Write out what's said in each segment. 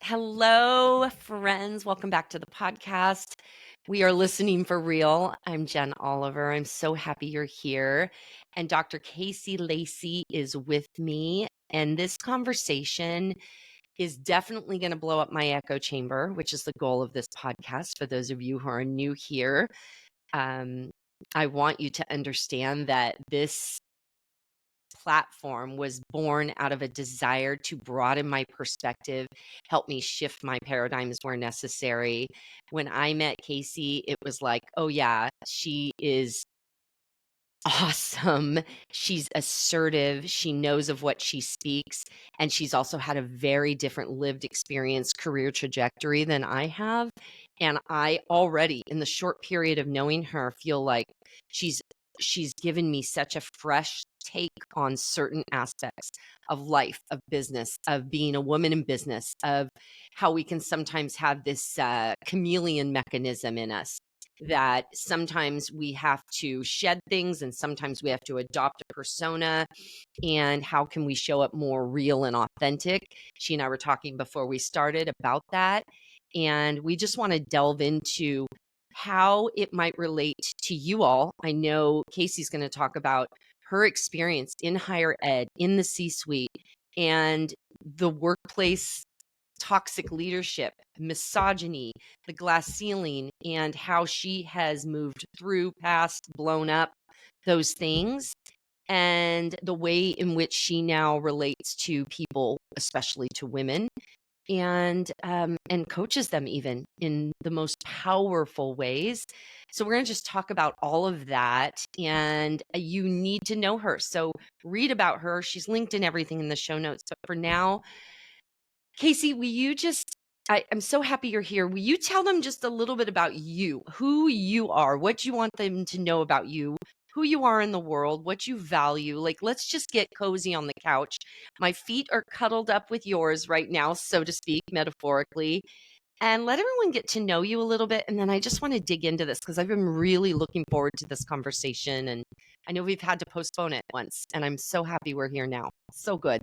Hello, friends. Welcome back to the podcast. We are listening for real. I'm Jen Oliver. I'm so happy you're here. And Dr. Casey Lacey is with me. And this conversation is definitely going to blow up my echo chamber, which is the goal of this podcast. For those of you who are new here, I want you to understand that this platform was born out of a desire to broaden my perspective, help me shift my paradigms where necessary. When I met Casey, it was like, oh, yeah, she is awesome. She's assertive. She knows of what she speaks. And she's also had a very different lived experience, career trajectory than I have. And I already, in the short period of knowing her, feel like she's given me such a fresh take on certain aspects of life, of business, of being a woman in business, of how we can sometimes have this chameleon mechanism in us, that sometimes we have to shed things and sometimes we have to adopt a persona, and how can we show up more real and authentic. She and I were talking before we started about that, and we just want to delve into how it might relate to you all. I know Casey's going to talk about her experience in higher ed, in the C-suite, and the workplace toxic leadership, misogyny, the glass ceiling, and how she has moved through, past, blown up those things, and the way in which she now relates to people, especially to women, and coaches them even in the most powerful ways. So we're going to just talk about all of that, and you need to know her. So read about her. She's linked in everything in the show notes. But for now, Casey, will you just, I'm so happy you're here. Will you tell them just a little bit about you, who you are, what you want them to know about you, who you are in the world, what you value? Like, let's just get cozy on the couch. My feet are cuddled up with yours right now, so to speak, metaphorically, and let everyone get to know you a little bit. And then I just want to dig into this because I've been really looking forward to this conversation. And I know we've had to postpone it once, and I'm so happy we're here now. So good.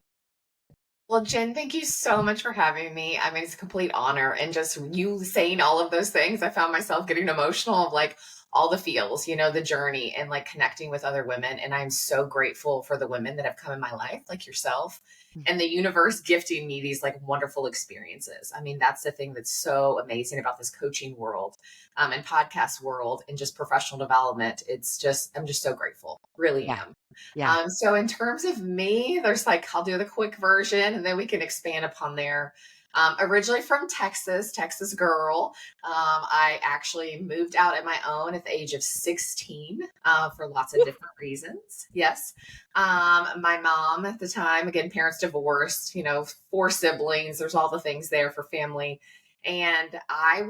Well, Jen, thank you so much for having me. I mean, it's a complete honor. And just you saying all of those things, I found myself getting emotional of like all the feels, the journey and like connecting with other women. And I'm so grateful for the women that have come in my life, like yourself, and the universe gifting me these like wonderful experiences. I mean, that's the thing that's so amazing about this coaching world, and podcast world and just professional development. I'm just so grateful. Really Yeah. am. Yeah. So in terms of me, there's like, I'll do the quick version and then we can expand upon there. Originally from Texas, Texas girl. I actually moved out at my own at the age of 16 for lots of different reasons. Yes. My mom at the time, again, parents divorced, 4 siblings. There's all the things there for family. And I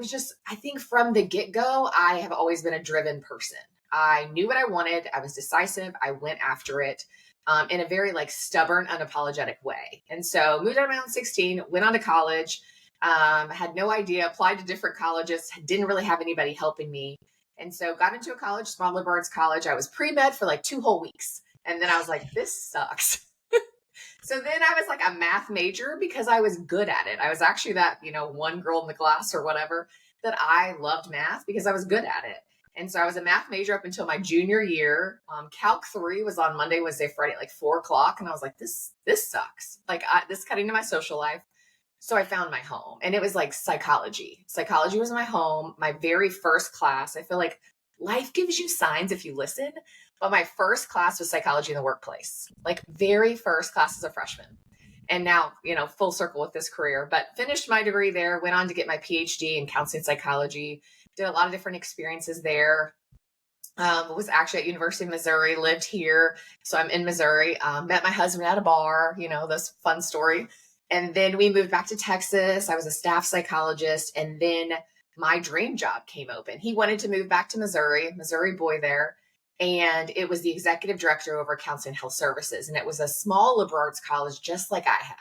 think from the get go, I have always been a driven person. I knew what I wanted. I was decisive. I went after it in a very like stubborn, unapologetic way. And so moved out of my own 16, went on to college, had no idea, applied to different colleges, didn't really have anybody helping me. And so got into a college, small liberal arts college. I was pre-med for like 2 whole weeks. And then I was like, this sucks. So then I was like a math major because I was good at it. I was actually that, one girl in the class or whatever that I loved math because I was good at it. And so I was a math major up until my junior year. Calc 3 was on Monday, Wednesday, Friday at like 4 o'clock. And I was like, this sucks. Like this cut into my social life. So I found my home and it was like psychology. Psychology was my home. My very first class. I feel like life gives you signs if you listen. But my first class was psychology in the workplace, like very first class as a freshman. And now, full circle with this career, but finished my degree there, went on to get my PhD in counseling psychology, did a lot of different experiences there. Was actually at University of Missouri, lived here. So I'm in Missouri, met my husband at a bar, this fun story. And then we moved back to Texas. I was a staff psychologist. And then my dream job came open. He wanted to move back to Missouri boy there. And it was the executive director over counseling health services. And it was a small liberal arts college, just like I had.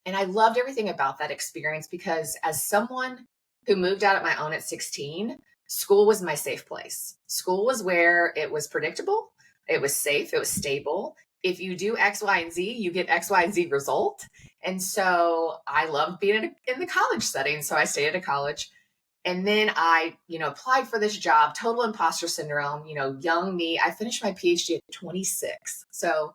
And I loved everything about that experience because as someone who moved out at my own at 16, school was my safe place. School was where it was predictable, it was safe, it was stable, if you do X, Y, and Z, you get X, Y, and Z result. And so I loved being in the college setting. So I stayed at a college. And then I, applied for this job, total imposter syndrome, young me. I finished my PhD at 26. So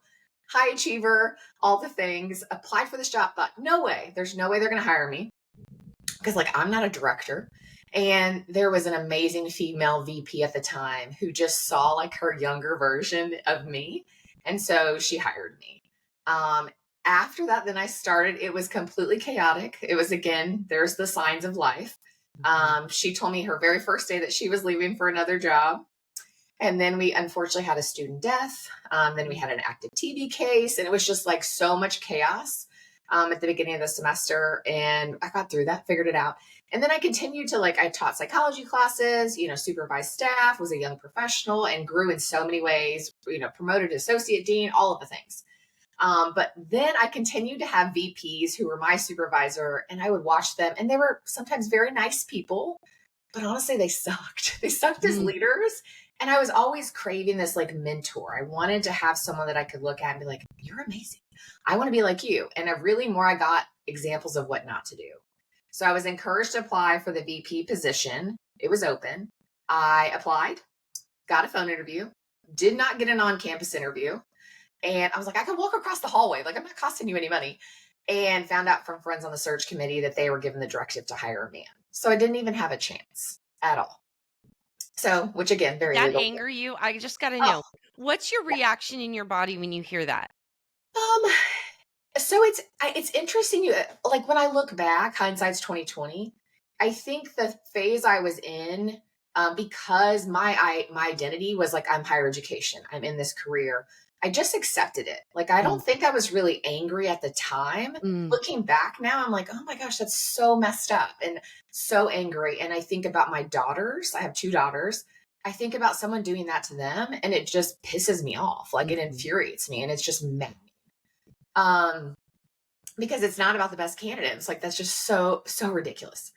high achiever, all the things, applied for this job, thought, no way, there's no way they're going to hire me because like I'm not a director. And there was an amazing female VP at the time who just saw like her younger version of me. And so she hired me. After that, then I started, it was completely chaotic. It was, again, there's the signs of life. She told me her very first day that she was leaving for another job. And then we unfortunately had a student death. Then we had an active TB case, and it was just like so much chaos at the beginning of the semester. And I got through that, figured it out. And then I continued to I taught psychology classes, supervised staff, was a young professional, and grew in so many ways, promoted to associate dean, all of the things. But then I continued to have VPs who were my supervisor, and I would watch them, and they were sometimes very nice people, but honestly, they sucked. They sucked as leaders. And I was always craving this mentor. I wanted to have someone that I could look at and be like, you're amazing. I want to be like you. And I got examples of what not to do. So I was encouraged to apply for the VP position. It was open. I applied, got a phone interview, did not get an on-campus interview. And I was like, I can walk across the hallway. I'm not costing you any money. And found out from friends on the search committee that they were given the directive to hire a man. So I didn't even have a chance at all. So, which again, very that legal. anger you? I just got to know, what's your reaction in your body when you hear that? So it's interesting. When I look back, hindsight's 2020. I think the phase I was in, because my identity was I'm higher education, I'm in this career. I just accepted it. I don't think I was really angry at the time. Looking back now, I'm like, oh my gosh, that's so messed up and so angry. And I think about my daughters. I have 2 daughters. I think about someone doing that to them, and it just pisses me off. It infuriates me, and it's just mad. Because it's not about the best candidates. That's just so ridiculous.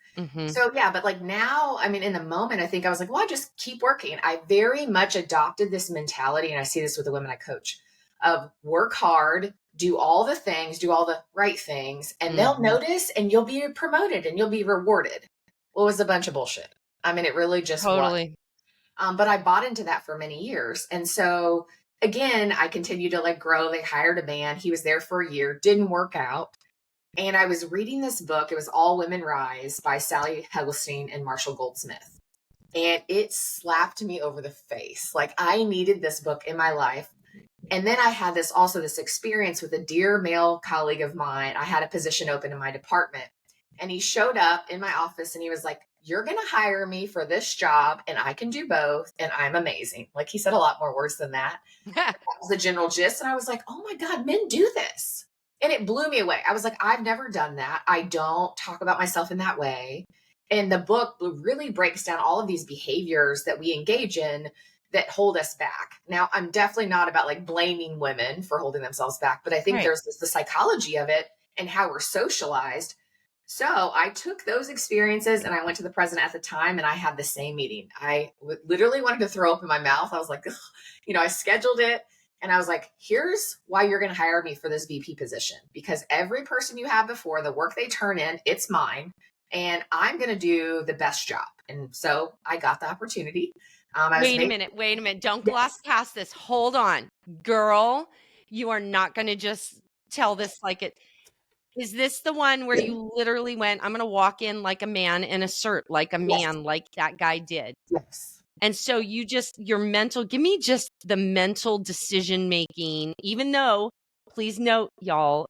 So yeah, but now, in the moment, I think I was like, well, I just keep working. I very much adopted this mentality, and I see this with the women I coach, of work hard, do all the things, do all the right things, and they'll notice, and you'll be promoted and you'll be rewarded. Well, it was a bunch of bullshit. It really just was. But I bought into that for many years. And so again, I continued to grow. They hired a man. He was there for a year, didn't work out. And I was reading this book. It was All Women Rise by Sally Hegelstein and Marshall Goldsmith. And it slapped me over the face. I needed this book in my life. And then I had this experience with a dear male colleague of mine. I had a position open in my department. And he showed up in my office and he was like, you're going to hire me for this job and I can do both. And I'm amazing. He said a lot more words than that. That was the general gist. And I was like, oh my God, men do this. And it blew me away. I was like, I've never done that. I don't talk about myself in that way. And the book really breaks down all of these behaviors that we engage in that hold us back. Now, I'm definitely not about blaming women for holding themselves back, but I think there's the psychology of it and how we're socialized. So I took those experiences and I went to the president at the time and I had the same meeting. I literally wanted to throw up in my mouth. I was like, I scheduled it. And I was like, here's why you're going to hire me for this VP position, because every person you have before, the work they turn in, it's mine. And I'm going to do the best job. And so I got the opportunity. Wait a minute. Don't gloss past this. Hold on. Girl, you are not going to just tell this like it. Is this the one where you literally went, I'm going to walk in like a man and assert like a man, like that guy did? Yes. And so give me just the mental decision making, even though, please note, y'all,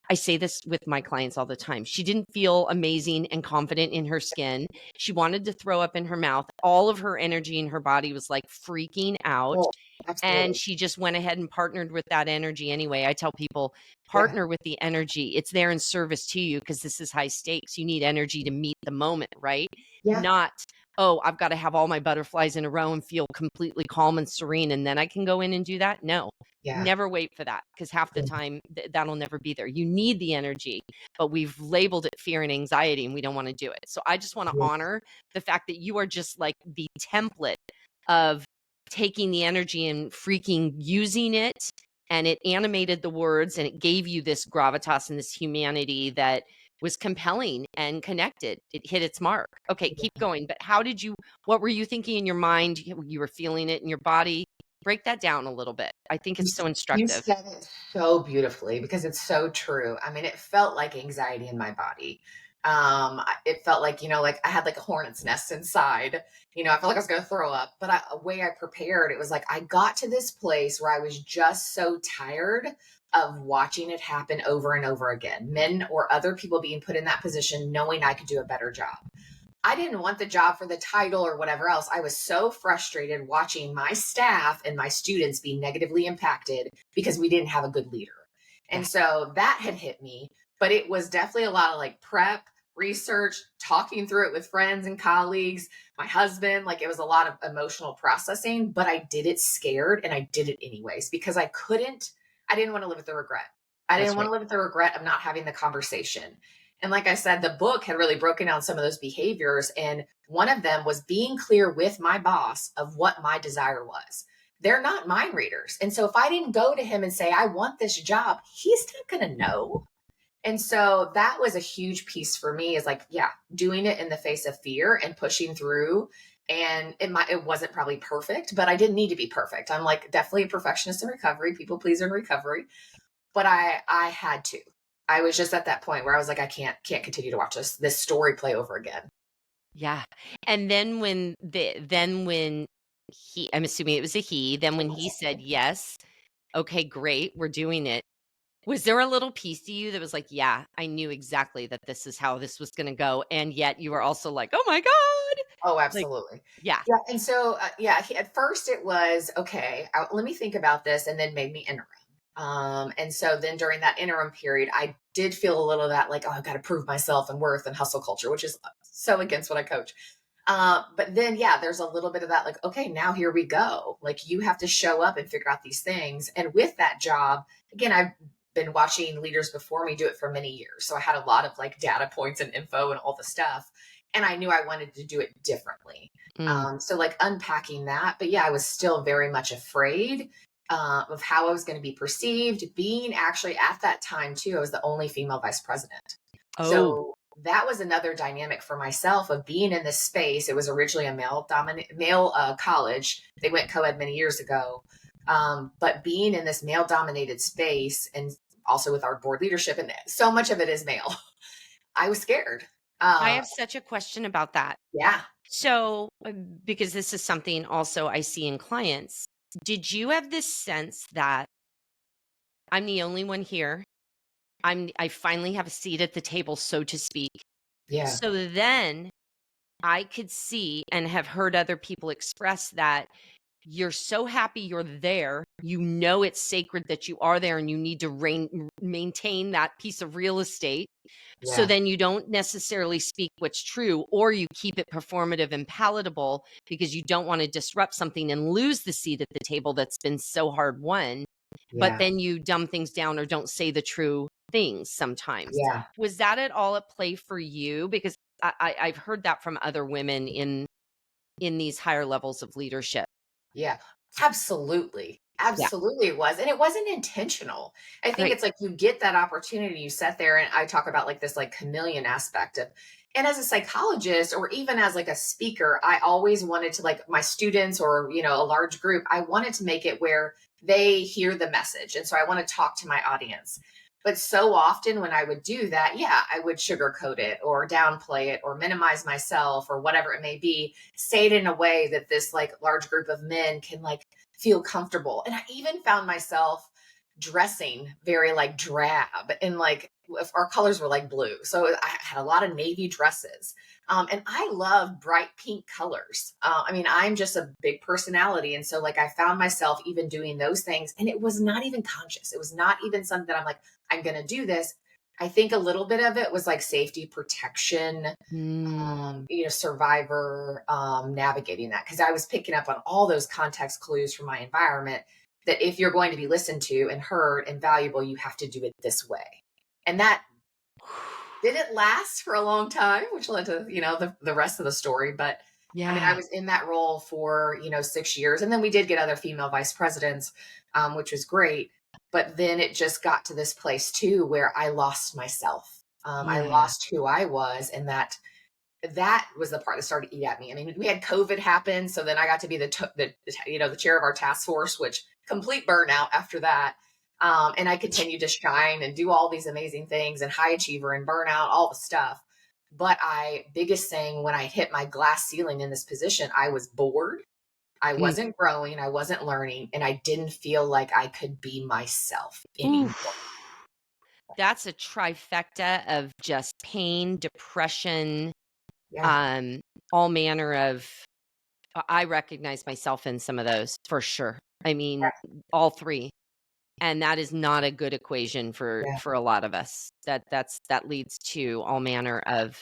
I say this with my clients all the time. She didn't feel amazing and confident in her skin. She wanted to throw up in her mouth. All of her energy in her body was freaking out. Oh, absolutely. And she just went ahead and partnered with that energy anyway. I tell people, partner with the energy. It's there in service to you because this is high stakes. You need energy to meet the moment, right? Yeah. Not, I've got to have all my butterflies in a row and feel completely calm and serene, and then I can go in and do that. No, never wait for that, because half the time that'll never be there. You need the energy, but we've labeled it fear and anxiety, and we don't want to do it. So I just want to honor the fact that you are just the template of taking the energy and freaking using it and it animated the words, and it gave you this gravitas and this humanity that was compelling and connected. It hit its mark. Okay, keep going. But what were you thinking in your mind? You were feeling it in your body. Break that down a little bit. I think You it's so you instructive. said it so beautifully because it's so true. I mean, it felt like anxiety in my body. It felt like, like I had like a hornet's nest inside. I felt like I was going to throw up, but a way I prepared, it was like I got to this place where I was just so tired of watching it happen over and over again. Men or other people being put in that position, knowing I could do a better job. I didn't want the job for the title or whatever else. I was so frustrated watching my staff and my students be negatively impacted because we didn't have a good leader. Yeah. And so that had hit me, but it was definitely a lot of like prep, research, talking through it with friends and colleagues, my husband. Like it was a lot of emotional processing, but I did it scared and I did it anyways because I didn't want to live with the regret. I That's didn't want right. to live with the regret of not having the conversation. And like I said, the book had really broken down some of those behaviors. And one of them was being clear with my boss of what my desire was. They're not mind readers. And so if I didn't go to him and say, I want this job, he's not going to know. And so that was a huge piece for me is like, yeah, doing it in the face of fear and pushing through. And it wasn't probably perfect, but I didn't need to be perfect. I'm like definitely a perfectionist in recovery, people pleaser in recovery, but I had to. I was just at that point where I was like, I can't continue to watch this story play over again. Yeah. And then when I'm assuming it was a he, then when he said yes, okay, great, we're doing it. Was there a little piece to you that was like, yeah, I knew exactly that this is how this was going to go, and yet you were also like, oh my god, Oh, like, absolutely. yeah. Yeah. And so, at first it was, okay, let me think about this, and then made me interim. And so then during that interim period, I did feel a little of that, like, oh, I've got to prove myself and worth and hustle culture, which is so against what I coach. But then, yeah, there's a little bit of that, like, okay, now here we go. Like, you have to show up and figure out these things. And with that job, again, I've been watching leaders before me do it for many years. So I had a lot of like data points and info and all the stuff. And I knew I wanted to do it differently. Mm. So, like, unpacking that. But yeah, I was still very much afraid of how I was going to be perceived. Being actually at that time, too, I was the only female vice president. Oh, So that was another dynamic for myself of being in this space. It was originally a male college. They went co-ed many years ago. But being in this male dominated space and also with our board leadership, and so much of it is male, I was scared. I Uh, have such a question about that. yeah, So, because this is something also I see in clients, did you have this sense that I'm the only one here? I finally have a seat at the table, so to speak. yeah, So then I could see and have heard other people express that you're so happy you're there. You know it's sacred that you are there and you need to maintain that piece of real estate. So yeah, then you don't necessarily speak what's true, or you keep it performative and palatable because you don't want to disrupt something and lose the seat at the table that's been so hard won. But yeah, then you dumb things down or don't say the true things sometimes. yeah. Was that at all at play for you? Because I've heard that from other women in these higher levels of leadership. Yeah, absolutely. Yeah, Absolutely it was. And it wasn't intentional. I think great. it's like you get that opportunity, you sit there, and I talk about like this like chameleon aspect of, and as a psychologist or even as like a speaker, I always wanted to, like, my students or, a large group, I wanted to make it where they hear the message. And so I want to talk to my audience. But so often when I would do that, yeah, I would sugarcoat it or downplay it or minimize myself or whatever it may be, say it in a way that this like large group of men can like feel comfortable. And I even found myself dressing very like drab and like if our colors were like blue. So I had a lot of navy dresses. And I love bright pink colors. I mean, I'm just a big personality. And so, like, I found myself even doing those things, and it was not even conscious. It was not even something that I'm like, I'm going to do this. I think a little bit of it was like safety, protection, Mm. survivor, navigating that. Cause I was picking up on all those context clues from my environment that if you're going to be listened to and heard and valuable, you have to do it this way. And that didn't last for a long time, which led to, the rest of the story. But I mean, I Yeah. was in that role for, 6 years. And then we did get other female vice presidents, which was great. But then it just got to this place too where I lost myself. I Yeah. lost who I was, and that was the part that started to eat at me. I mean, we had COVID happen, so then I got to be the chair of our task force, which complete burnout after that. And I continued to shine and do all these amazing things and high achiever and burnout, all the stuff. But biggest thing, when I hit my glass ceiling in this position, I was bored. I Mm. wasn't growing. I wasn't learning, and I didn't feel like I could be myself anymore. Oof. That's a trifecta of just pain, depression, Yeah. um, all manner of I recognize myself in some of those for sure. I mean, all 3. And that is not a good equation Yeah. for a lot of us. That leads to all manner of,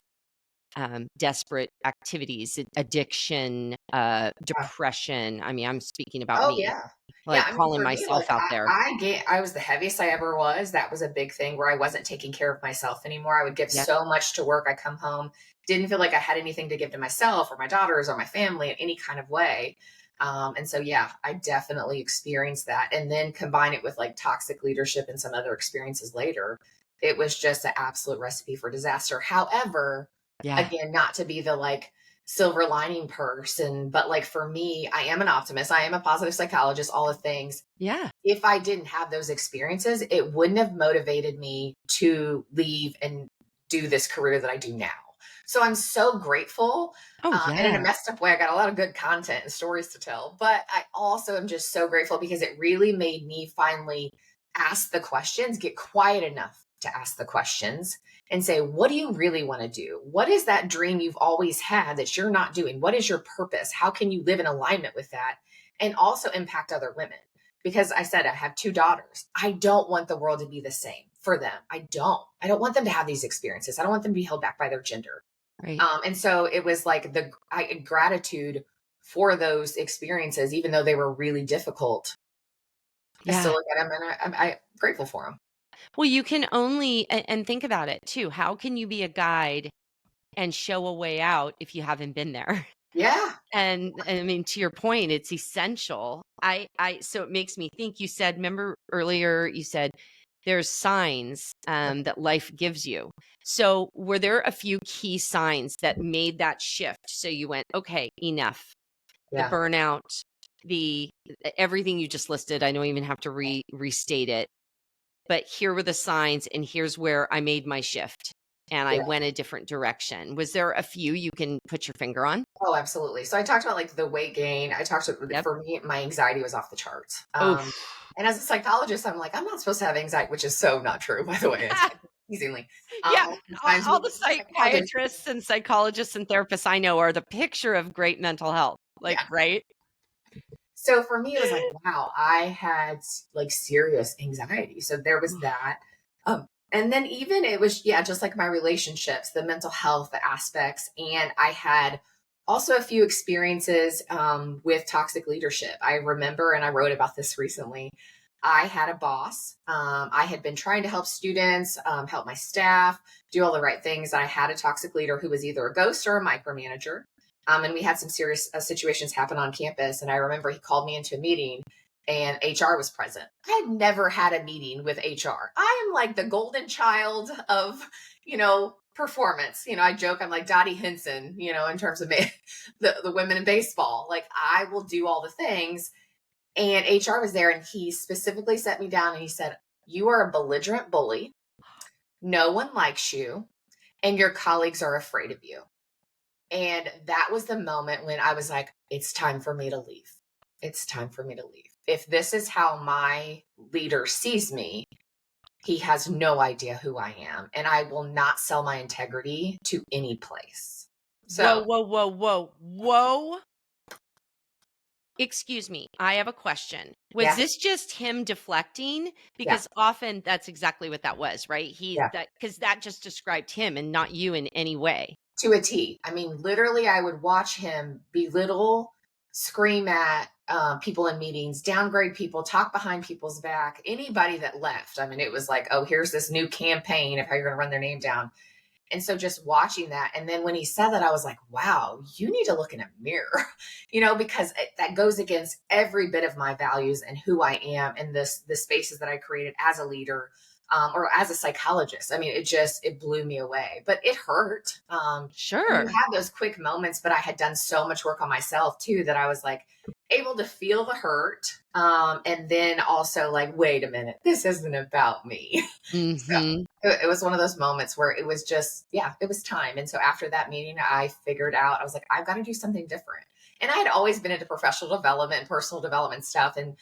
desperate activities, addiction, Yeah. depression. I mean, I'm speaking about Oh, me, yeah. Yeah, like, I mean, calling for me, like, myself out there. I was the heaviest I ever was. That was a big thing where I wasn't taking care of myself anymore. I would give Yep. so much to work. I come home, didn't feel like I had anything to give to myself or my daughters or my family in any kind of way. And so, yeah, I definitely experienced that. And then combine it with like toxic leadership and some other experiences later. It was just an absolute recipe for disaster. However, Yeah. again, not to be the like silver lining person, but like for me, I am an optimist. I am a positive psychologist, all the things. Yeah. If I didn't have those experiences, it wouldn't have motivated me to leave and do this career that I do now. So I'm so grateful. Oh, And in a yeah. messed up way, I got a lot of good content and stories to tell. But I also am just so grateful because it really made me finally ask the questions, get quiet enough to ask the questions and say, what do you really want to do? What is that dream you've always had that you're not doing? What is your purpose? How can you live in alignment with that and also impact other women? Because I said I have 2 daughters. I don't want the world to be the same for them. I don't. I don't want them to have these experiences. I don't want them to be held back by their gender. Right. And so it was like gratitude for those experiences, even though they were really difficult. I still Yeah. look at them and I'm grateful for them. Well, you can only and think about it too. How can you be a guide and show a way out if you haven't been there? Yeah. And I mean, to your point, it's essential. So it makes me think, you said, remember earlier, you said there's signs that life gives you. So were there a few key signs that made that shift? So you went, okay, enough. The Yeah. burnout, the everything you just listed. I don't even have to restate it, but here were the signs, and here's where I made my shift and I Yeah. went a different direction. Was there a few you can put your finger on? Oh, absolutely. So I talked about like the weight gain. I talked about, Yep. for me, my anxiety was off the charts. Oh, And as a psychologist, I'm like, I'm not supposed to have anxiety, which is so not true, by the way. It's teasingly. yeah. Times All with the psychologists. psychiatrists and psychologists and therapists I know are the picture of great mental health. Like, Yeah. right? So for me, it was like, wow, I had like serious anxiety. So there was that. And then even it was, yeah, just like my relationships, the mental health aspects. And I had also a few experiences with toxic leadership. I remember, and I wrote about this recently. I had a boss. I had been trying to help students, help my staff, do all the right things. I had a toxic leader who was either a ghost or a micromanager. And we had some serious situations happen on campus. And I remember he called me into a meeting and HR was present. I had never had a meeting with HR. I am like the golden child of, performance. I joke, I'm like Dottie Henson, in terms of the women in baseball. Like I will do all the things. And HR was there and he specifically set me down and he said, you are a belligerent bully. No one likes you and your colleagues are afraid of you. And that was the moment when I was like, it's time for me to leave. It's time for me to leave. If this is how my leader sees me, he has no idea who I am. And I will not sell my integrity to any place. Whoa, So, whoa, whoa, whoa, whoa. Excuse me. I have a question. Was yeah, this just him deflecting? yeah, Because often that's exactly what that was, right? yeah. Because that just described him and not you in any way. To a T. I mean, literally, I would watch him belittle, scream at people in meetings, downgrade people, talk behind people's back, anybody that left. I mean, it was like, oh, here's this new campaign of how you're going to run their name down. And so just watching that. And then when he said that, I was like, wow, you need to look in a mirror, because that goes against every bit of my values and who I am and the spaces that I created as a leader, or as a psychologist. I mean, it blew me away, but it hurt. And you Sure. have those quick moments, but I had done so much work on myself too, that I was like able to feel the hurt. And then also like, wait a minute, this isn't about me. So Hmm. it was one of those moments where it was just, yeah, it was time. And so after that meeting, I figured out, I was like, I've got to do something different. And I had always been into professional development and personal development stuff, and,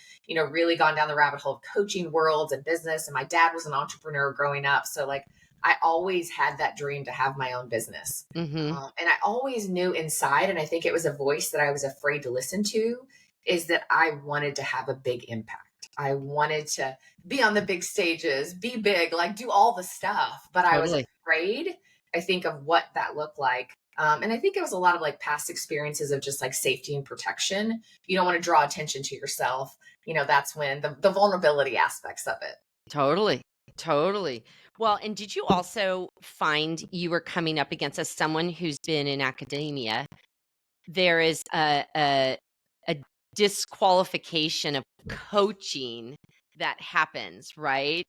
really gone down the rabbit hole of coaching worlds and business. And my dad was an entrepreneur growing up. So, like, I always had that dream to have my own business. Hmm. And I always knew inside, and I think it was a voice that I was afraid to listen to, is that I wanted to have a big impact. I wanted to be on the big stages, be big, like do all the stuff. But I was Totally. afraid, I think, of what that looked like. And I think it was a lot of like past experiences of just like safety and protection. You don't want to draw attention to yourself. That's when the vulnerability aspects of it. Totally. Totally. Well, and did you also find you were coming up against, as someone who's been in academia, there is a disqualification of coaching that happens, right?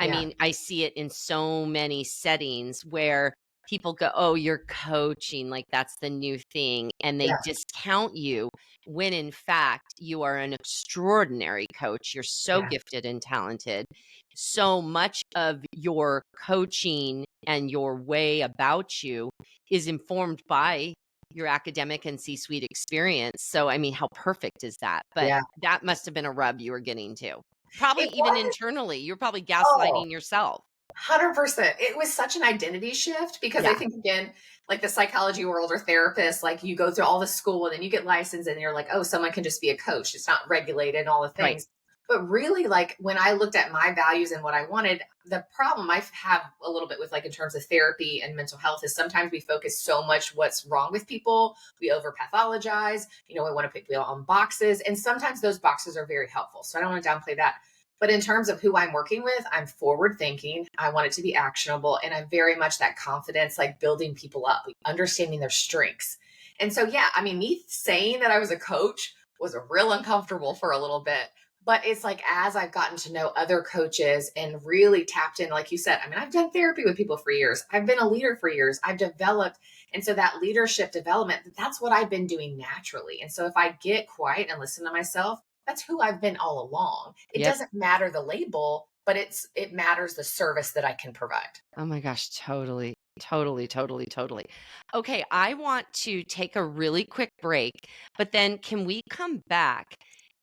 I Yeah. mean, I see it in so many settings where people go, "Oh, you're coaching, like that's the new thing," and they Yeah. discount you when in fact you are an extraordinary coach. You're so Yeah. gifted and talented. So much of your coaching and your way about you is informed by your academic and C-suite experience. So, I mean, how perfect is that? But Yeah. that must have been a rub you were getting to. Probably It even was. internally, you're probably Oh, gaslighting yourself. 100%. It was such an identity shift because I Yeah, think, again, like the psychology world or therapists, like you go through all the school and then you get licensed and you're like, oh, someone can just be a coach. It's not regulated and all the right. things. But really, like when I looked at my values and what I wanted, the problem I have a little bit with, like, in terms of therapy and mental health, is sometimes we focus so much what's wrong with people. We over pathologize, we want to put people on boxes. And sometimes those boxes are very helpful. So I don't want to downplay that. But in terms of who I'm working with, I'm forward thinking. I want it to be actionable. And I'm very much that confidence, like building people up, like understanding their strengths. And so, yeah, I mean, me saying that I was a coach was real uncomfortable for a little bit. But it's like, as I've gotten to know other coaches and really tapped in, like you said, I mean, I've done therapy with people for years. I've been a leader for years. I've developed. And so that leadership development, that's what I've been doing naturally. And so if I get quiet and listen to myself, that's who I've been all along. It Yep. doesn't matter the label, but it matters the service that I can provide. Oh my gosh, totally. Totally, totally, totally. Okay, I want to take a really quick break, but then can we come back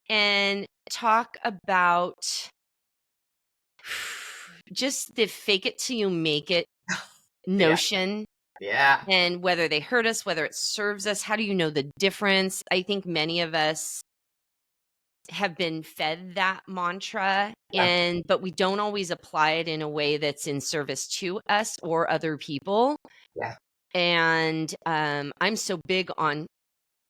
and talk about just the fake it till you make it Yeah. notion, Yeah. and whether they hurt us, whether it serves us? How do you know the difference? I think many of us have been fed that mantra, Yeah. but we don't always apply it in a way that's in service to us or other people. Yeah. And I'm so big on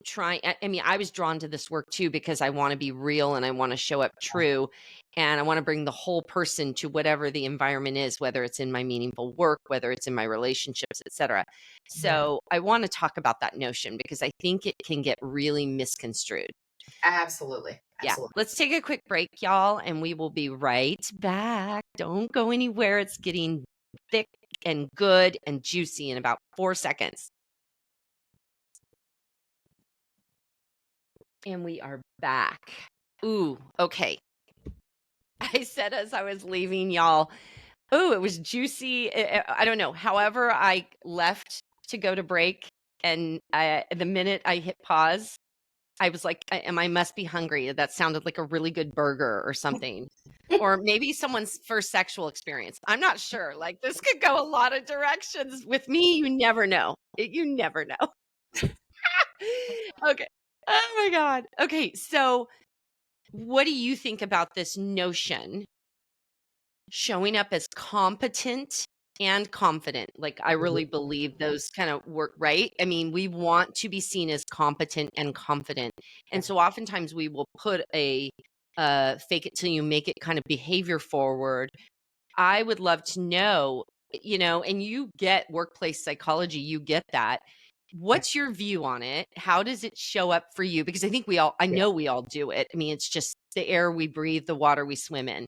trying. I mean, I was drawn to this work too because I want to be real and I want to show up true, and I want to bring the whole person to whatever the environment is, whether it's in my meaningful work, whether it's in my relationships, etc. Yeah. So I want to talk about that notion because I think it can get really misconstrued. Absolutely. Yeah, Absolutely. let's take a quick break, y'all, and we will be right back. Don't go anywhere. It's getting thick and good and juicy in about 4 seconds. And we are back. Ooh, okay. I said as I was leaving, y'all, ooh, it was juicy. I don't know. However, I left to go to break, and the minute I hit pause, I was like, I must be hungry. That sounded like a really good burger or something. Or maybe someone's first sexual experience. I'm not sure. Like, this could go a lot of directions. With me, you never know. You never know. Okay. Oh my God. Okay. So, what do you think about this notion, showing up as competent and confident? Like, I really believe those kind of work, right? I mean, we want to be seen as competent and confident. And Yeah. so oftentimes we will put a fake it till you make it kind of behavior forward. I would love to know, you know, and you get workplace psychology, you get that. Yeah. What's your view on it? How does it show up for you? Because I Yeah. know we all do it. I mean, it's just the air we breathe, the water we swim in.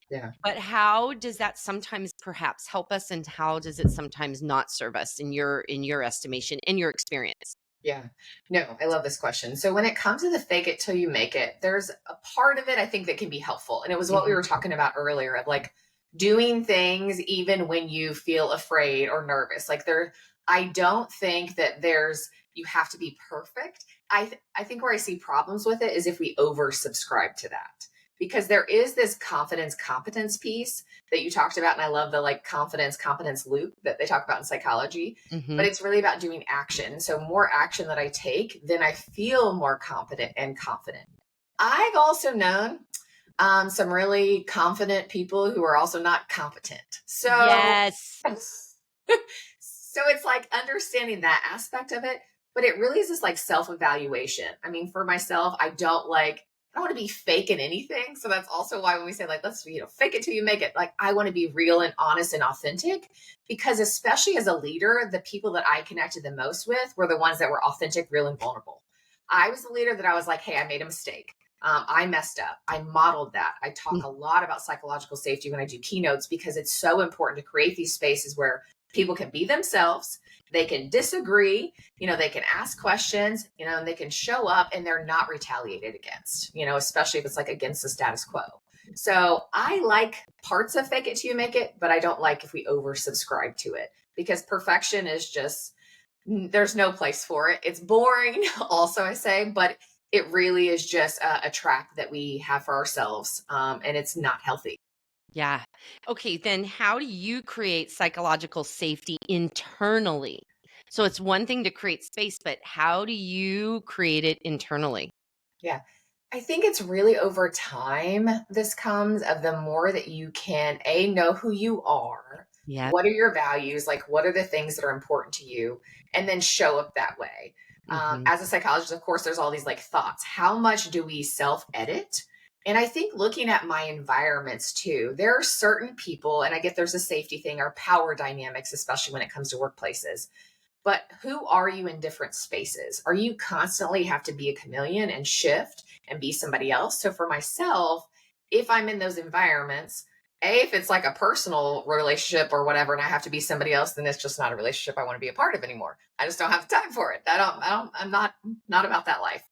Yeah. But how does that sometimes perhaps help us, and how does it sometimes not serve us in your estimation, in your experience? Yeah. No, I love this question. So when it comes to the fake it till you make it, there's a part of it I think that can be helpful. And it was what we Mhm. were talking about earlier of like doing things even when you feel afraid or nervous. Like I don't think that you have to be perfect. I think where I see problems with it is if we oversubscribe to that. Because there is this confidence competence piece that you talked about and I love the like confidence competence loop that they talk about in psychology, but Mhm. it's really about doing action. And so more action that I take, then I feel more competent and confident. I've also known some really confident people who are also not competent. So, Yes. so it's like understanding that aspect of it, but it really is this like self evaluation. I mean, for myself, I don't want to be fake in anything. So that's also why when we say like, let's, fake it till you make it, like I want to be real and honest and authentic because especially as a leader, the people that I connected the most with were the ones that were authentic, real and vulnerable. I was the leader that I was like, hey, I made a mistake. I messed up. I modeled that. I talk a lot about psychological safety when I do keynotes because it's so important to create these spaces where people can be themselves. They can disagree, they can ask questions, and they can show up and they're not retaliated against, especially if it's like against the status quo. So I like parts of fake it till you make it, but I don't like if we oversubscribe to it because perfection is just, there's no place for it. It's boring, also, I say, but it really is just a trap that we have for ourselves. And it's not healthy. Yeah. Okay, then how do you create psychological safety internally? So it's one thing to create space, but how do you create it internally? Yeah. I think it's really over time. This comes of the more that you can know who you are, Yeah. what are your values, like what are the things that are important to you, and then show up that way. Mhm. As a psychologist, of course, there's all these like thoughts. How much do we self edit? And I think looking at my environments too, there are certain people, and I get there's a safety thing or power dynamics, especially when it comes to workplaces, but who are you in different spaces? Are you constantly have to be a chameleon and shift and be somebody else? So for myself, if I'm in those environments, if it's like a personal relationship or whatever, and I have to be somebody else, then it's just not a relationship I want to be a part of anymore. I just don't have the time for it. I'm not about that life.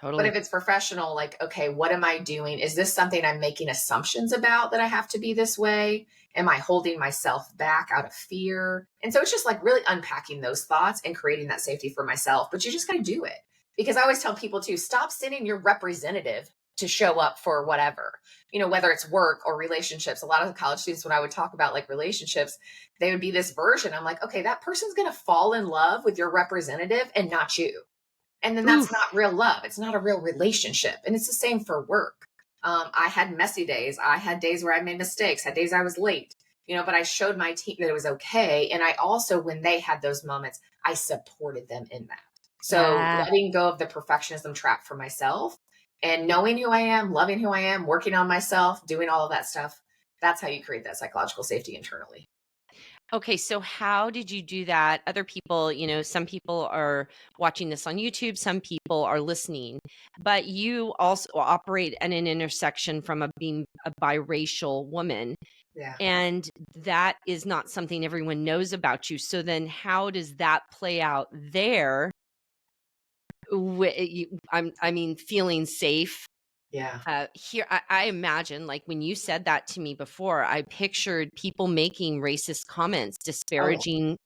But Totally. if it's professional, like, okay, what am I doing? Is this something I'm making assumptions about that I have to be this way? Am I holding myself back out of fear? And so it's just like really unpacking those thoughts and creating that safety for myself. But you just got to do it. Because I always tell people to stop sending your representative to show up for whatever, whether it's work or relationships. A lot of the college students, when I would talk about like relationships, they would be this version. I'm like, okay, that person's going to fall in love with your representative and not you. And then that's Oof. not real love. It's not a real relationship. And it's the same for work. I had messy days. I had days where I made mistakes, had days I was late, but I showed my team that it was okay. And I also, when they had those moments, I supported them in that. So Yeah. letting go of the perfectionism trap for myself and knowing who I am, loving who I am, working on myself, doing all of that stuff. That's how you create that psychological safety internally. Okay, so how did you do that? Other people, some people are watching this on YouTube, some people are listening, but you also operate at an intersection from being a biracial woman. Yeah. And that is not something everyone knows about you. So then how does that play out there? I mean, feeling safe. Yeah. Here, I imagine, like when you said that to me before, I pictured people making racist comments, Oh,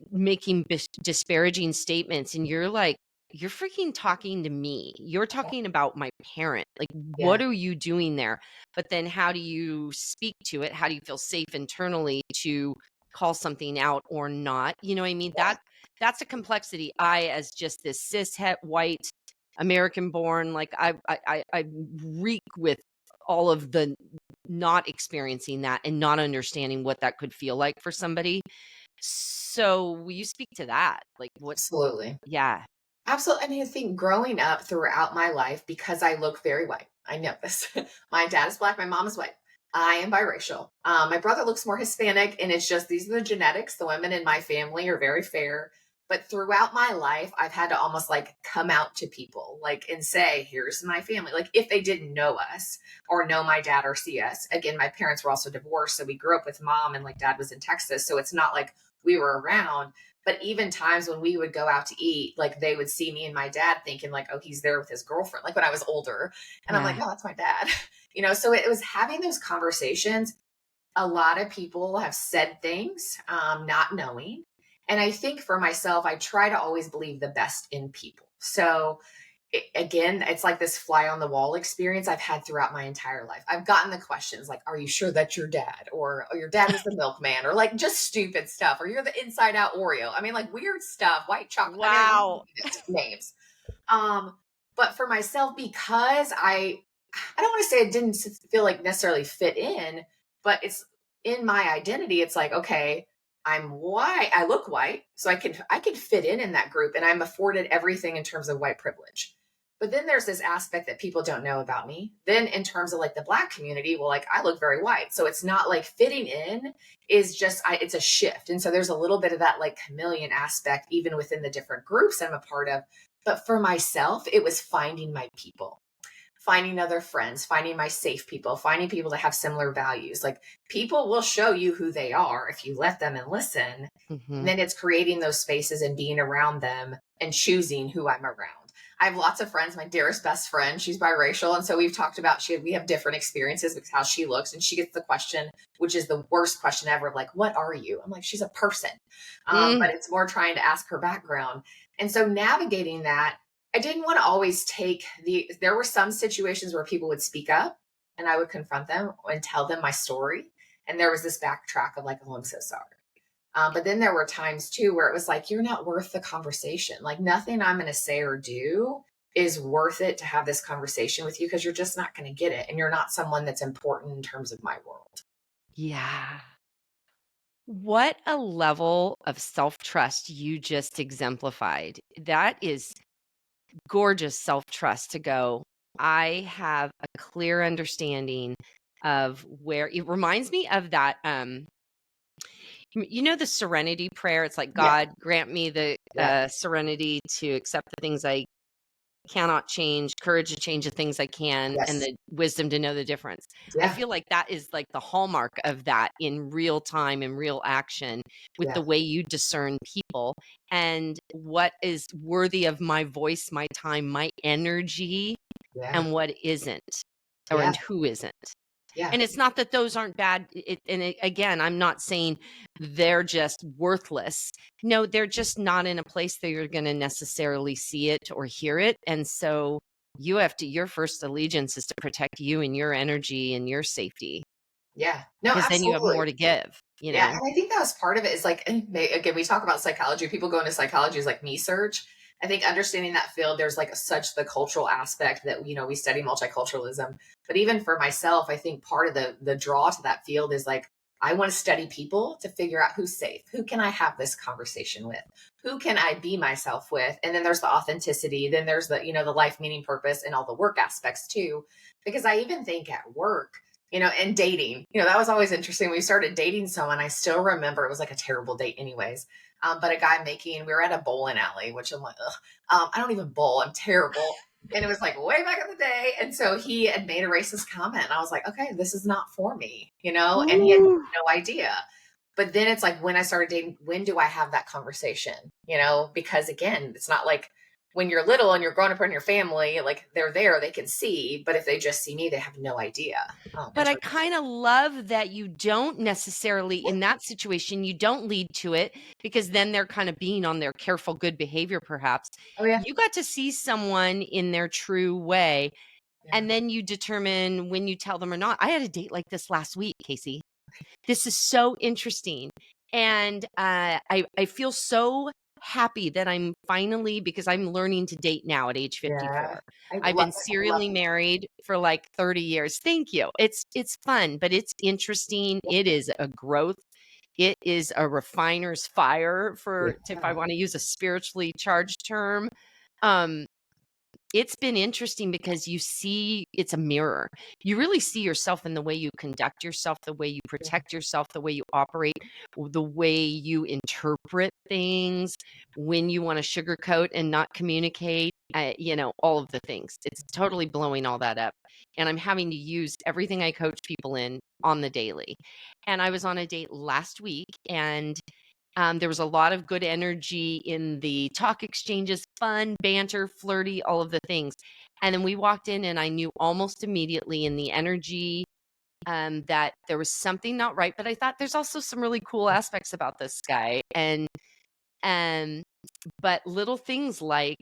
making disparaging statements, and you're like, you're freaking talking to me. You're yeah. talking about my parent. Like, Yeah. what are you doing there? But then how do you speak to it? How do you feel safe internally to call something out or not? You know what I mean? That's a complexity. As just this cis het white American born, like I reek with all of the not experiencing that and not understanding what that could feel like for somebody. So, will you speak to that? Like, what Absolutely. yeah. Absolutely. I mean, I think growing up throughout my life, because I look very white, I know this. My dad is black, my mom is white. I am biracial. My brother looks more Hispanic, and it's just these are the genetics. The women in my family are very fair. But throughout my life, I've had to almost like come out to people, like, and say, here's my family. Like, if they didn't know us or know my dad or see us. Again, my parents were also divorced. So we grew up with mom, and like dad was in Texas. So it's not like we were around. But even times when we would go out to eat, like they would see me and my dad thinking, like, oh, he's there with his girlfriend, like when I was older. And I'm like, Yeah. no, that's my dad. So it was having those conversations. A lot of people have said things not knowing. And I think for myself, I try to always believe the best in people. So again, it's like this fly on the wall experience I've had throughout my entire life. I've gotten the questions like, are you sure that's your dad? Or, oh, your dad was the milkman, or like just stupid stuff, or you're the inside out Oreo. I mean, like weird stuff, white chocolate. I mean, Wow. like names. Um, but for myself, because I don't want to say it didn't feel like necessarily fit in, but it's in my identity. It's like, okay, I'm white. I look white, so I can fit in that group, and I'm afforded everything in terms of white privilege. But then there's this aspect that people don't know about me. Then in terms of like the black community, well, like I look very white, so it's not like fitting in is just it's a shift, and so there's a little bit of that like chameleon aspect even within the different groups I'm a part of. But for myself, it was finding my people, finding other friends, finding my safe people, finding people that have similar values. Like people will show you who they are if you let them and listen. And Hmm. then it's creating those spaces and being around them and choosing who I'm around. I have lots of friends. My dearest best friend, she's biracial. And so we've talked about we have different experiences with how she looks. And she gets the question, which is the worst question ever, like, what are you? I'm like, she's a person. But Mm. it's more trying to ask her background. And so navigating that, I didn't want to always there were some situations where people would speak up and I would confront them and tell them my story. And there was this backtrack of like, oh, I'm so sorry. But then there were times too where it was like, you're not worth the conversation. Like nothing I'm going to say or do is worth it to have this conversation with you because you're just not going to get it. And you're not someone that's important in terms of my world. Yeah. What a level of self-trust you just exemplified. That is gorgeous self-trust to go, I have a clear understanding of where it reminds me of that the serenity prayer. It's like, Yeah. God grant me the Yeah. serenity to accept the things I cannot change, courage to change the things I can, and Yes. the wisdom to know the difference. I Yeah. feel like that is like the hallmark of that in real time, in real action, with the Yeah. way you discern people and what is worthy of my voice, my time, my energy, Yeah. and what isn't, or Yeah. and who isn't. Yeah. And it's not that those aren't bad. Again, I'm not saying they're just worthless. No, they're just not in a place that you're going to necessarily see it or hear it. And so your first allegiance is to protect you and your energy and your safety, Yeah. No, because then you have more absolutely. to give, you Yeah, know? and I think that was part of it is like, and again, we talk about psychology. People go into psychology as like me search. I think understanding that field, there's like such the cultural aspect that we study multiculturalism. But even for myself, I think part of the draw to that field is like I want to study people to figure out who's safe. Who can I have this conversation with? Who can I be myself with? And then there's the authenticity. Then there's the life meaning, purpose, and all the work aspects too. Because I even think at work, and dating, that was always interesting. We started dating someone. I still remember it was like a terrible date, anyways. But a guy we were at a bowling alley, which I'm like, ugh, I don't even bowl. I'm terrible. And it was like way back in the day. And so he had made a racist comment. And I was like, okay, this is not for me, and he had Ooh. no idea. But then it's like when I started dating, when do I have that conversation? Because again, it's not like when you're little and you're growing up in your family, like they're there, they can see, but if they just see me, they have no idea. In But I terms of, kind of love that you don't necessarily, in that situation, you don't lead to it, because then they're kind of being on their careful good behavior, perhaps. oh yeah, You got to see someone in their true way, yeah, and then you determine when you tell them or not. I had a date like this last week, Casey. This is so interesting. And I feel so happy that I'm finally, because I'm learning to date now at age yeah. 54. I I've love been it. I love serially it. married for like 30 years. Thank you. It's fun, but it's interesting. It is a growth. It is a refiner's fire, Yeah, if I want to use a spiritually charged term. Um, it's been interesting because you see it's a mirror. You really see yourself in the way you conduct yourself, the way you Yeah. protect yourself, the way you operate, the way you interpret things, when you want to sugarcoat and not communicate, all of the things. It's totally blowing all that up. And I'm having to use everything I coach people in on the daily. And I was on a date last week, and there was a lot of good energy in the talk exchanges, fun, banter, flirty, all of the things. And then we walked in, and I knew almost immediately in the energy that there was something not right. But I thought there's also some really cool aspects about this guy. Um, but little things like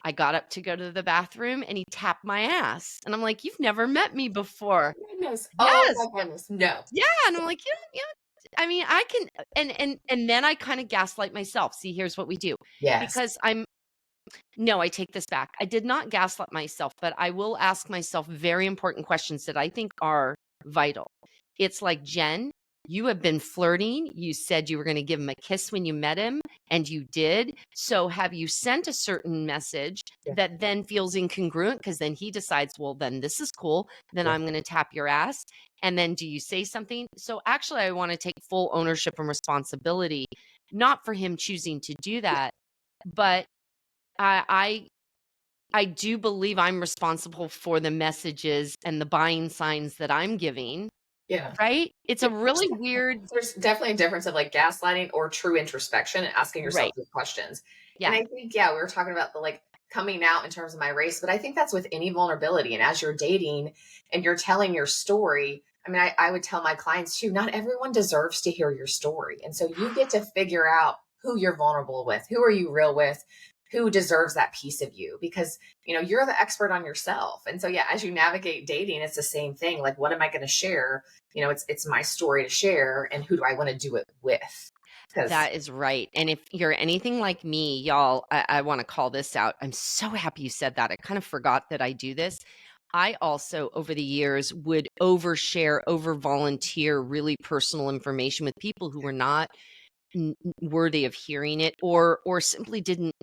I got up to go to the bathroom, and he tapped my ass. And I'm like, you've never met me before. Goodness. Oh Yes. my goodness. No. Yeah. And I'm like, yeah. I mean, I can, and then I kind of gaslight myself. See, here's what we do. Yes. Because no, I take this back. I did not gaslight myself, but I will ask myself very important questions that I think are vital. It's like, Jen, you have been flirting. You said you were going to give him a kiss when you met him, and you did. So have you sent a certain message Yeah. that then feels incongruent? Because then he decides, well, then this is cool. Then Yeah. I'm going to tap your ass. And then do you say something? So actually, I want to take full ownership and responsibility, not for him choosing to do that, but I I do believe I'm responsible for the messages and the buying signs that I'm giving, Yeah. right? It's Yeah, a really weird. there's definitely a difference of like gaslighting or true introspection and asking yourself Right. good questions. And Yeah. I think, yeah, we were talking about the like coming out in terms of my race, but I think that's with any vulnerability. And as you're dating and you're telling your story, I mean, I would tell my clients too, not everyone deserves to hear your story. And so you get to figure out who you're vulnerable with, who are you real with, who deserves that piece of you, because you're the expert on yourself. And so yeah, as you navigate dating, it's the same thing. Like, what am I going to share? It's my story to share, and who do I want to do it with? Because That is right. And if you're anything like me, y'all, I want to call this out. I'm so happy you said that. I kind of forgot that I do this. I also, over the years, would overshare, over volunteer really personal information with people who were not worthy of hearing it, or simply didn't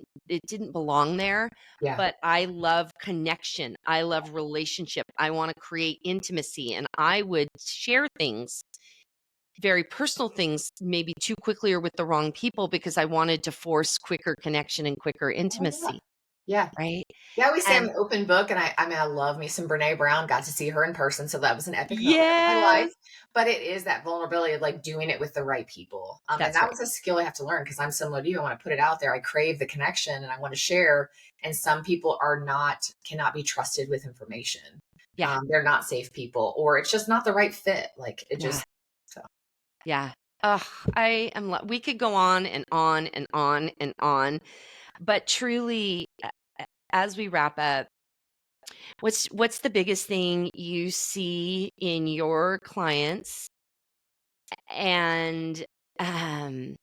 belong there. yeah, But I love connection. I love relationship. I want to create intimacy, and I would share things, very personal things, maybe too quickly or with the wrong people, because I wanted to force quicker connection and quicker oh, yeah, intimacy, yeah. right? Yeah, I always say I'm And an open book, and I mean, I love me some Brene Brown. Got to see her in person, so that was an epic moment in my life. yes, But it is that vulnerability of like doing it with the right people, and that's that right. was a skill I have to learn because I'm similar to you. I want to put it out there. I crave the connection, and I want to share. And some people cannot be trusted with information. Yeah, They're not safe people, or it's just not the right fit. Like it yeah, just so yeah. Ugh, we could go on and on and on and on, but truly, as we wrap up, what's the biggest thing you see in your clients, and um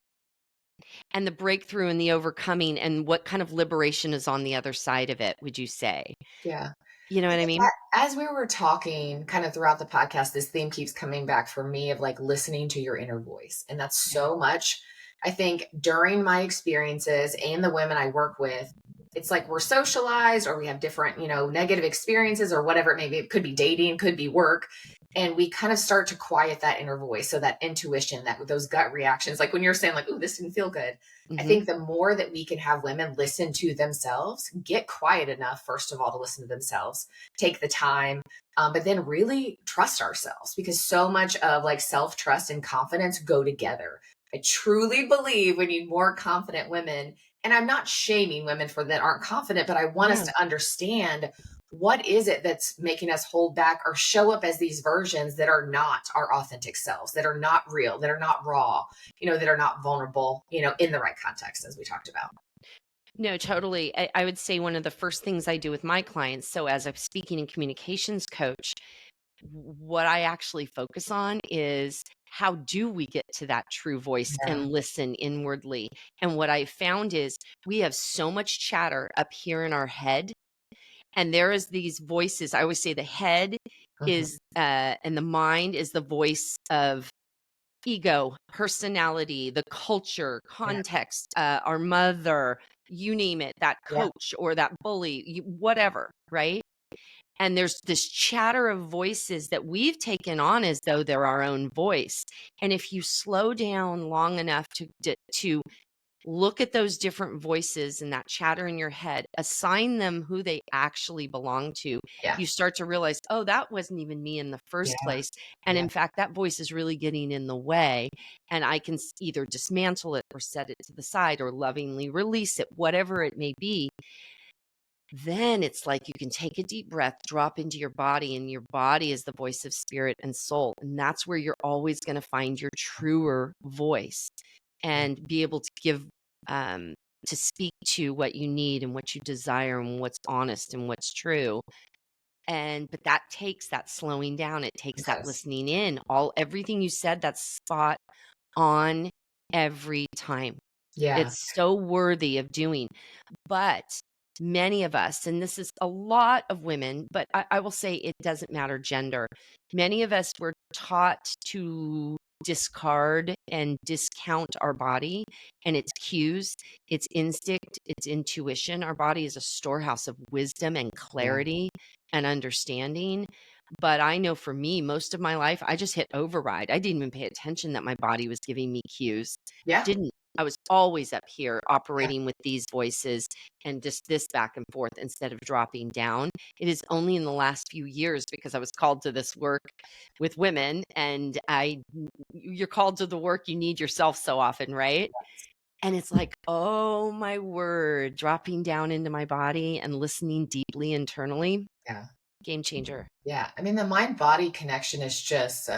and the breakthrough and the overcoming, and what kind of liberation is on the other side of it, would you say? yeah. You know I what I think mean? as we were talking kind of throughout the podcast, this theme keeps coming back for me of like listening to your inner voice. And that's Yeah. so much. I think during my experiences and the women I work with, it's like we're socialized or we have different, negative experiences or whatever it may be. It could be dating, could be work. And we kind of start to quiet that inner voice. So that intuition, that those gut reactions, like when you're saying like, "Ooh, this didn't feel good." I Mhm. think the more that we can have women listen to themselves, get quiet enough, first of all, to listen to themselves, take the time, but then really trust ourselves, because so much of like self trust and confidence go together. I truly believe we need more confident women. And I'm not shaming women for that aren't confident, but I want us No. to understand what is it that's making us hold back or show up as these versions that are not our authentic selves, that are not real, that are not raw, that are not vulnerable, in the right context, as we talked about. No, totally. I would say one of the first things I do with my clients, so as a speaking and communications coach, what I actually focus on is, how do we get to that true voice Yeah. and listen inwardly? And what I found is we have so much chatter up here in our head, and there is these voices. I always say the head Mhm. is and the mind is the voice of ego, personality, the culture, Yeah. context, our mother, you name it, that Yeah. coach or that bully, whatever, right? And there's this chatter of voices that we've taken on as though they're our own voice. And if you slow down long enough to look at those different voices and that chatter in your head, assign them who they actually belong to, Yeah. you start to realize, oh, that wasn't even me in the first Yeah. place. And Yeah. in fact, that voice is really getting in the way. And I can either dismantle it or set it to the side or lovingly release it, whatever it may be. Then it's like you can take a deep breath, drop into your body, and your body is the voice of spirit and soul. And that's where you're always going to find your truer voice and be able to give, to speak to what you need and what you desire and what's honest and what's true. But that takes that slowing down. It takes that Yes. listening in. Everything you said, that's spot on every time. Yeah. It's so worthy of doing. But many of us, and this is a lot of women, but I will say it doesn't matter gender. Many of us were taught to discard and discount our body and its cues, its instinct, its intuition. Our body is a storehouse of wisdom and Yeah. clarity and understanding. But I know for me, most of my life, I just hit override. I didn't even pay attention that my body was giving me cues. Yeah. Didn't. I was always up here Yeah. operating with these voices and just this back and forth instead of dropping down. It is only in the last few years, because I was called to this work with women, and you're called to the work you need yourself so often, right? And it's like, oh my word, dropping down into my body and listening deeply internally, Yeah. game changer. Yeah, I mean, the mind body connection is just,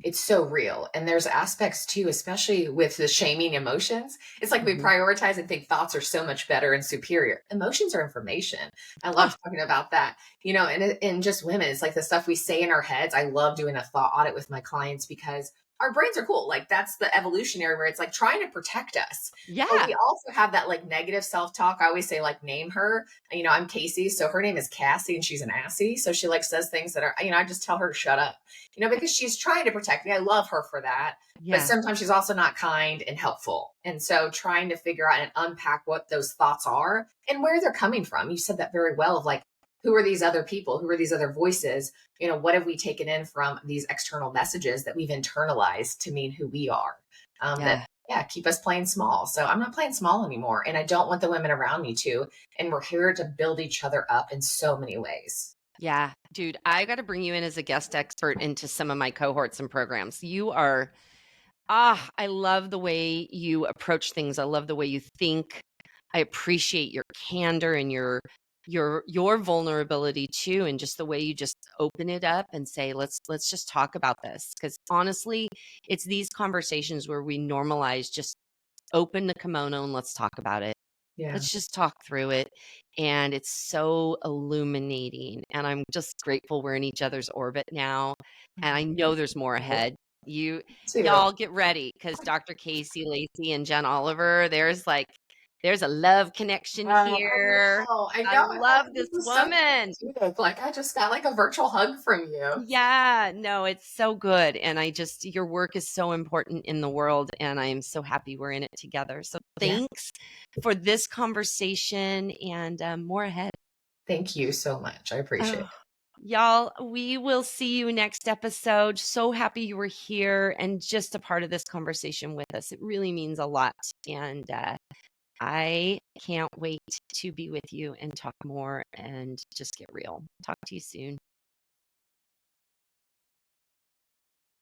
it's so real. And there's aspects too, especially with the shaming emotions. It's like we Mhm. prioritize and think thoughts are so much better and superior. Emotions are information. I Oh, love talking about that, and just women, it's like the stuff we say in our heads. I love doing a thought audit with my clients because our brains are cool. Like that's the evolutionary where it's like trying to protect us. But yeah. we also have that like negative self talk. I always say, like, name her. I'm Casey, so her name is Cassie, and she's an assy. So she like says things that are, I just tell her to shut up, because she's trying to protect me. I love her for that. But Yeah. sometimes she's also not kind and helpful. And so trying to figure out and unpack what those thoughts are and where they're coming from. You said that very well of like, who are these other people? Who are these other voices? What have we taken in from these external messages that we've internalized to mean who we are? That Yeah. yeah, keep us playing small. So I'm not playing small anymore. And I don't want the women around me to. And we're here to build each other up in so many ways. Yeah. Dude, I got to bring you in as a guest expert into some of my cohorts and programs. You are, I love the way you approach things. I love the way you think. I appreciate your candor and your vulnerability too, and just the way you just open it up and say, let's just talk about this. Because honestly, it's these conversations where we normalize, just open the kimono and let's talk about it. Yeah. Let's just talk through it. And it's so illuminating. And I'm just grateful we're in each other's orbit now. And I know there's more ahead. You Too. y'all get ready, because Dr. Casey, Lacey, and Jen Oliver, there's a love connection here. I I know. love this This is so woman. therapeutic. Like I just got like a virtual hug from you. Yeah, no, it's so good. And your work is so important in the world. And I am so happy we're in it together. So Yeah. thanks for this conversation, and more ahead. Thank you so much. I appreciate Oh, it. y'all, we will see you next episode. So happy you were here and just a part of this conversation with us. It really means a lot. And I can't wait to be with you and talk more and just get real. Talk to you soon.